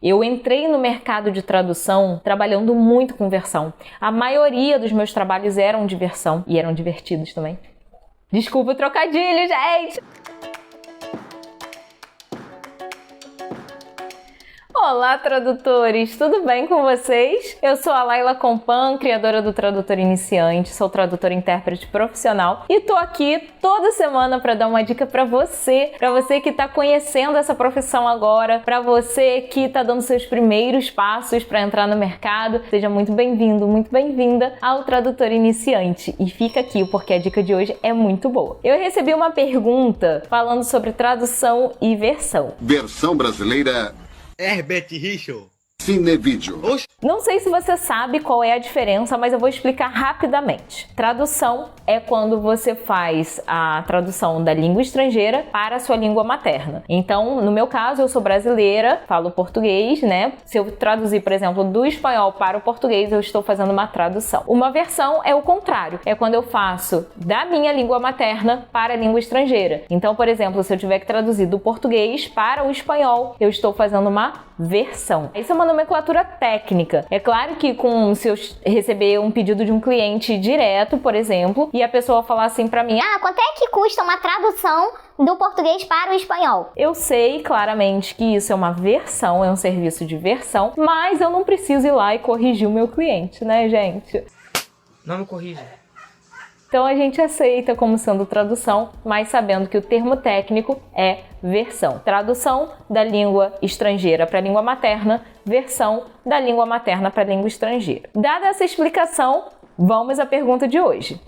Eu entrei no mercado de tradução trabalhando muito com versão. A maioria dos meus trabalhos eram de versão e eram divertidos também. Desculpa o trocadilho, gente! Olá, tradutores! Tudo bem com vocês? Eu sou a Laila Compan, criadora do Tradutor Iniciante, sou tradutora e intérprete profissional e tô aqui toda semana para dar uma dica para você que está conhecendo essa profissão agora, para você que está dando seus primeiros passos para entrar no mercado. Seja muito bem-vindo, muito bem-vinda ao Tradutor Iniciante e fica aqui porque a dica de hoje é muito boa. Eu recebi uma pergunta falando sobre tradução e versão. Versão brasileira Herbert Richel. Cinevídeo. Não sei se você sabe qual é a diferença, mas eu vou explicar rapidamente. Tradução é quando você faz a tradução da língua estrangeira para a sua língua materna. Então, no meu caso, eu sou brasileira, falo português, né? Se eu traduzir, por exemplo, do espanhol para o português, eu estou fazendo uma tradução. Uma versão é o contrário, é quando eu faço da minha língua materna para a língua estrangeira. Então, por exemplo, se eu tiver que traduzir do português para o espanhol, eu estou fazendo uma versão. Isso é uma nomenclatura técnica. É claro que se eu receber um pedido de um cliente direto, por exemplo, e a pessoa falar assim pra mim: quanto é que custa uma tradução do português para o espanhol? Eu sei claramente que isso é uma versão, é um serviço de versão, mas eu não preciso ir lá e corrigir o meu cliente, né, gente? Não me corrija. Então a gente aceita como sendo tradução, mas sabendo que o termo técnico é versão. Tradução da língua estrangeira para a língua materna, versão da língua materna para a língua estrangeira. Dada essa explicação, vamos à pergunta de hoje.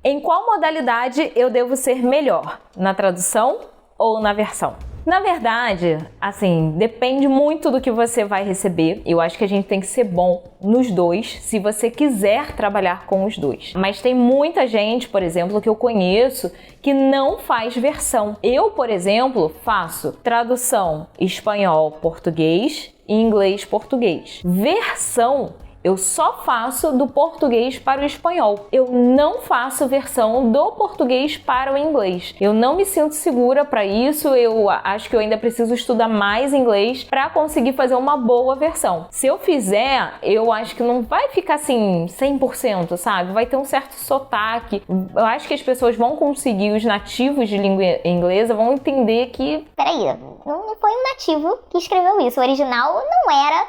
Em qual modalidade eu devo ser melhor? Na tradução ou na versão? Na verdade, assim, depende muito do que você vai receber. Eu acho que a gente tem que ser bom nos dois, se você quiser trabalhar com os dois. Mas tem muita gente, por exemplo, que eu conheço que não faz versão. Eu, por exemplo, faço tradução espanhol-português e inglês-português. Versão eu só faço do português para o espanhol. Eu não faço versão do português para o inglês. Eu não me sinto segura para isso. Eu acho que eu ainda preciso estudar mais inglês para conseguir fazer uma boa versão. Se eu fizer, eu acho que não vai ficar assim 100%, sabe? Vai ter um certo sotaque. Eu acho que as pessoas vão conseguir, os nativos de língua inglesa vão entender que... Peraí, não foi um nativo que escreveu isso. O original não era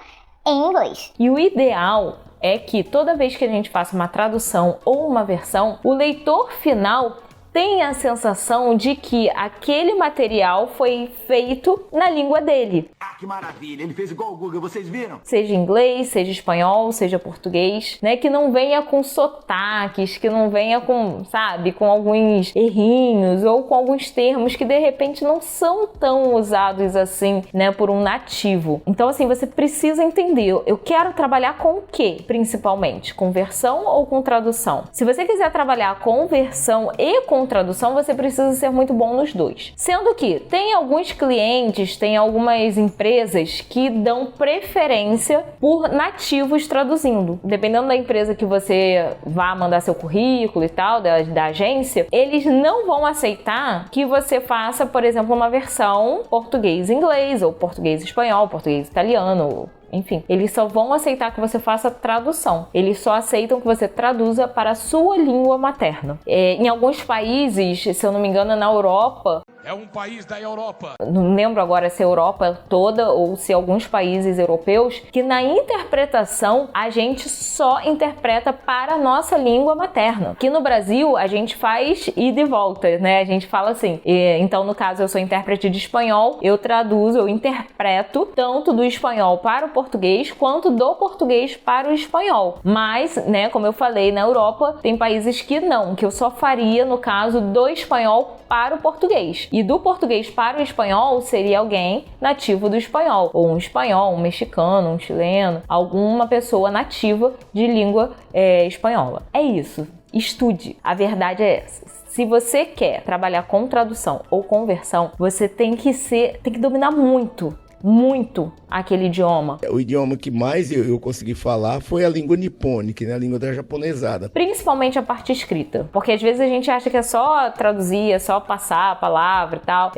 em inglês. E o ideal é que toda vez que a gente faça uma tradução ou uma versão, o leitor final tenha a sensação de que aquele material foi feito na língua dele. Que maravilha, ele fez igual o Google, vocês viram? Seja inglês, seja espanhol, seja português, né? Que não venha com sotaques, que não venha com, sabe, com alguns errinhos ou com alguns termos que de repente não são tão usados assim, né, por um nativo. Então, assim, você precisa entender, eu quero trabalhar com o quê, principalmente? Com versão ou com tradução? Se você quiser trabalhar com versão e com tradução, você precisa ser muito bom nos dois. Sendo que tem alguns clientes, tem algumas empresas que dão preferência por nativos traduzindo. Dependendo da empresa que você vá mandar seu currículo e tal, da agência, eles não vão aceitar que você faça, por exemplo, uma versão português-inglês, ou português-espanhol, português-italiano, enfim, eles só vão aceitar que você faça tradução. Eles só aceitam que você traduza para a sua língua materna. Em alguns países, se eu não me engano, na Europa... É um país da Europa. Não lembro agora se é a Europa toda ou se alguns países europeus, que na interpretação a gente só interpreta para a nossa língua materna. Aqui no Brasil a gente faz ida e volta, né? A gente fala assim. Então, no caso, eu sou intérprete de espanhol, eu traduzo, eu interpreto tanto do espanhol para o português quanto do português para o espanhol. Mas, né, como eu falei, na Europa tem países que não, que eu só faria no caso do espanhol para o português. E do português para o espanhol seria alguém nativo do espanhol, ou um espanhol, um mexicano, um chileno, alguma pessoa nativa de língua espanhola. É isso. Estude. A verdade é essa. Se você quer trabalhar com tradução ou conversão, você tem que dominar muito aquele idioma. O idioma que mais eu consegui falar foi a língua nipônica, né? A língua da japonesada. Principalmente a parte escrita. Porque às vezes a gente acha que é só traduzir, é só passar a palavra e tal.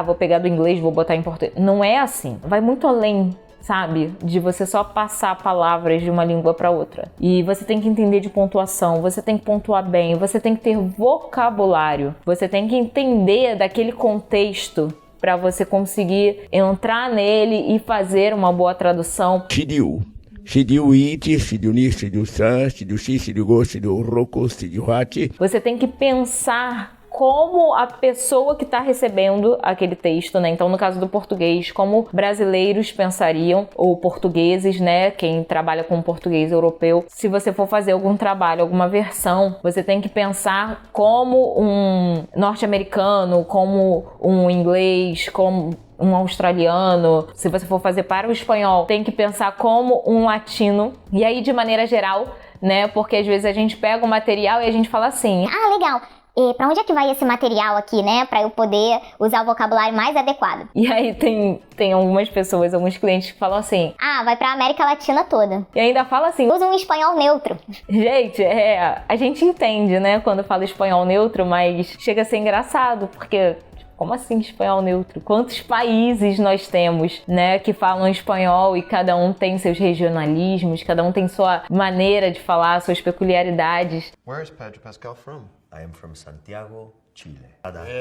Vou pegar do inglês, vou botar em português. Não é assim. Vai muito além sabe? De você só passar palavras de uma língua para outra. E você tem que entender de pontuação, você tem que pontuar bem, você tem que ter vocabulário, você tem que entender daquele contexto para você conseguir entrar nele e fazer uma boa tradução. Shidiu. Shidiu iti, shidiu ni, shidiu san, shidiu shi, shidiu go, shidiu roko, shidiu hachi. Você tem que pensar como a pessoa que está recebendo aquele texto, né? Então, no caso do português, como brasileiros pensariam, ou portugueses, né? Quem trabalha com português europeu. Se você for fazer algum trabalho, alguma versão, você tem que pensar como um norte-americano, como um inglês, como um australiano. Se você for fazer para o espanhol, tem que pensar como um latino. E aí, de maneira geral, né? Porque às vezes a gente pega o material e a gente fala assim: Ah, legal. E pra onde é que vai esse material aqui, né? Pra eu poder usar o vocabulário mais adequado. E aí tem algumas pessoas, alguns clientes que falam assim: Ah, vai pra América Latina toda. E ainda fala assim: Usa um espanhol neutro. Gente, a gente entende, né, quando fala espanhol neutro, mas chega a ser engraçado, porque como assim espanhol neutro? Quantos países nós temos, né, que falam espanhol e cada um tem seus regionalismos, cada um tem sua maneira de falar, suas peculiaridades. Where is Pedro Pascal from? I am from Santiago, Chile.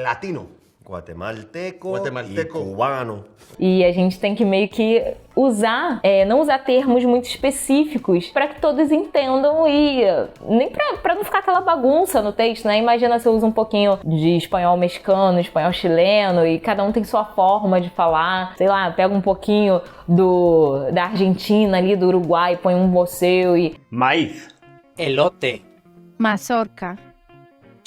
Latino. Guatemalteco, Guatemalteco. e cubano. E a gente tem que meio que usar, não usar termos muito específicos para que todos entendam e nem para não ficar aquela bagunça no texto, né? Imagina se eu uso um pouquinho de espanhol mexicano, espanhol chileno e cada um tem sua forma de falar. Sei lá, pega um pouquinho da Argentina ali, do Uruguai, põe um voceu e... Maíz. Elote. Mazorca.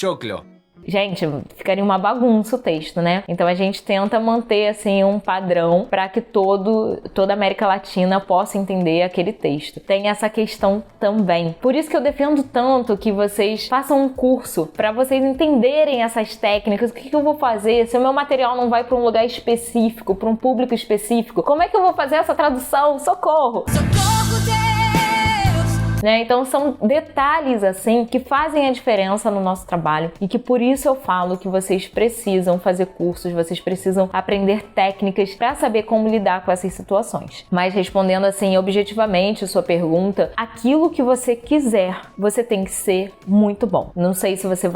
Choclo. Gente, ficaria uma bagunça o texto, né? Então a gente tenta manter assim um padrão para que toda a América Latina possa entender aquele texto. Tem essa questão também. Por isso que eu defendo tanto que vocês façam um curso para vocês entenderem essas técnicas. O que eu vou fazer se o meu material não vai para um lugar específico, para um público específico? Como é que eu vou fazer essa tradução? Socorro! Socorro, Deus! Né? Então são detalhes assim que fazem a diferença no nosso trabalho e que por isso eu falo que vocês precisam fazer cursos, vocês precisam aprender técnicas para saber como lidar com essas situações. Mas respondendo assim objetivamente a sua pergunta, aquilo que você quiser, você tem que ser muito bom. Não sei se você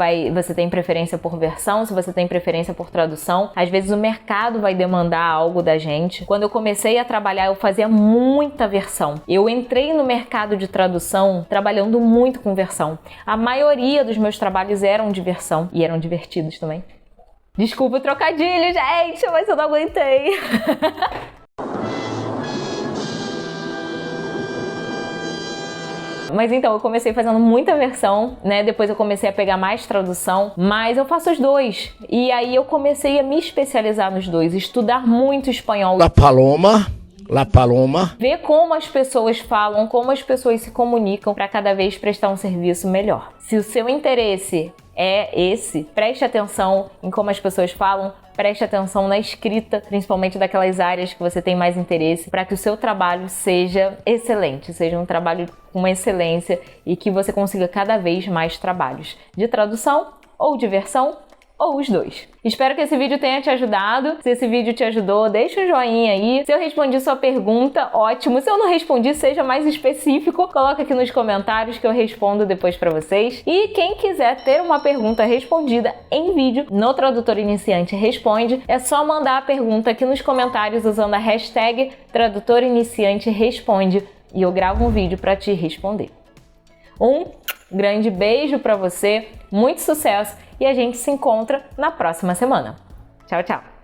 tem preferência por versão, se você tem preferência por tradução. Às vezes o mercado vai demandar algo da gente. Quando eu comecei a trabalhar, eu fazia muita versão. Eu entrei no mercado de tradução trabalhando muito com versão. A maioria dos meus trabalhos eram de versão e eram divertidos também. Desculpa o trocadilho, gente, mas eu não aguentei. Mas então, eu comecei fazendo muita versão, né? Depois eu comecei a pegar mais tradução, mas eu faço os dois. E aí eu comecei a me especializar nos dois, estudar muito espanhol. La Paloma. Ver como as pessoas falam, como as pessoas se comunicam para cada vez prestar um serviço melhor. Se o seu interesse é esse, preste atenção em como as pessoas falam, preste atenção na escrita, principalmente daquelas áreas que você tem mais interesse, para que o seu trabalho seja excelente, seja um trabalho com uma excelência e que você consiga cada vez mais trabalhos de tradução ou de versão, ou os dois. Espero que esse vídeo tenha te ajudado. Se esse vídeo te ajudou, deixa um joinha aí. Se eu respondi sua pergunta, ótimo. Se eu não respondi, seja mais específico. Coloca aqui nos comentários que eu respondo depois pra vocês. E quem quiser ter uma pergunta respondida em vídeo no Tradutor Iniciante Responde, é só mandar a pergunta aqui nos comentários usando a hashtag Tradutor Iniciante Responde e eu gravo um vídeo pra te responder. Um grande beijo pra você, muito sucesso e a gente se encontra na próxima semana. Tchau, tchau!